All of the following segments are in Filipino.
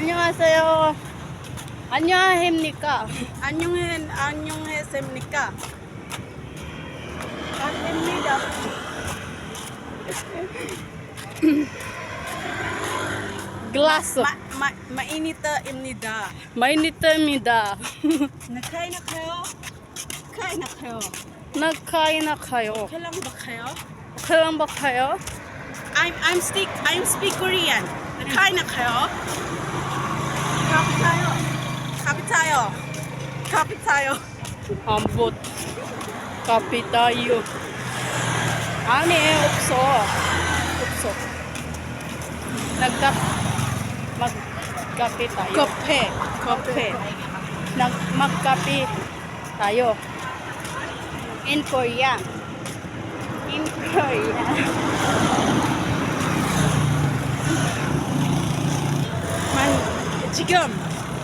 안녕하세요. 안녕하십니까? 안녕하십니까? 안녕입니다. 글라스. mainit입니다. 마이니트입니다. Nakain na kayo? Kain na kayo. 나카이나카요. Kailan ba kayo? kailan ba kayo? I'm speak Korean. Nakain na kayo? Kapit tayo. Kapit tayo. Kapit tayo. ambot. Kape tayo. 아니, 없어. 없어. magkape tayo. Kape. Kape. magkape tayo. In Korea. In Korea. 지금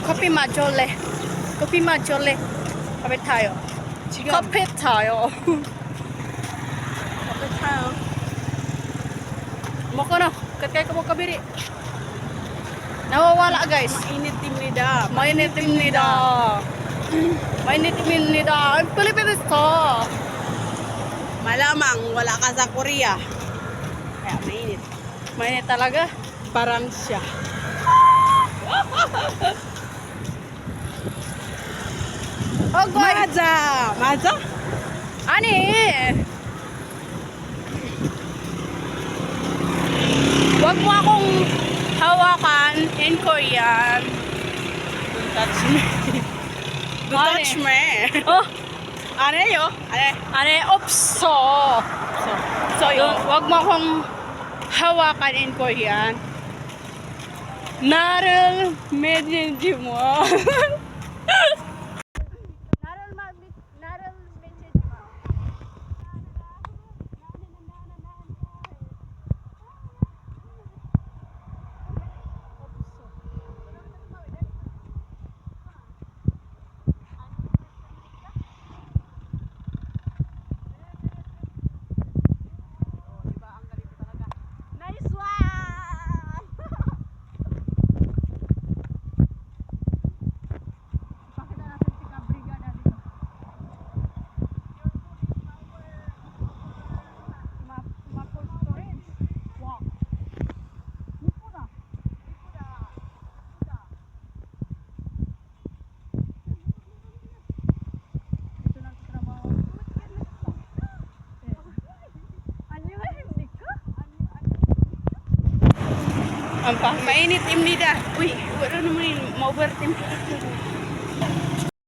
커피 마실래? 커피 마실래? 카페 타요. 지금 카페 타요. kape tayo. Mukha katay ka mo kabiri. Nawawala guys. Mainit입니다. Mainit입니다. Mainit입니다. Ang Pilipinas to. Malamang wala ka sa Korea. Kaya mainit. Mainit talaga. Parang siya. Oh, guys. 맞아. 맞아? 아니. Wag mo akong hawakan in Korean. Don't touch me. Don't Ano touch eh? me. Oh, 아니에요. 아니 없어. Wag mo akong hawakan in Korean. 나를 믿지 마. 나를 믿지 마. Nice one! Pakita natin si Cabrigada dito. Maple storage. Wow. 이쁘다. Ito nagtatrabaho. 안녕하십니까? Ang pangit. Mainit imnida. Uy, wala naman yung ma-overtime.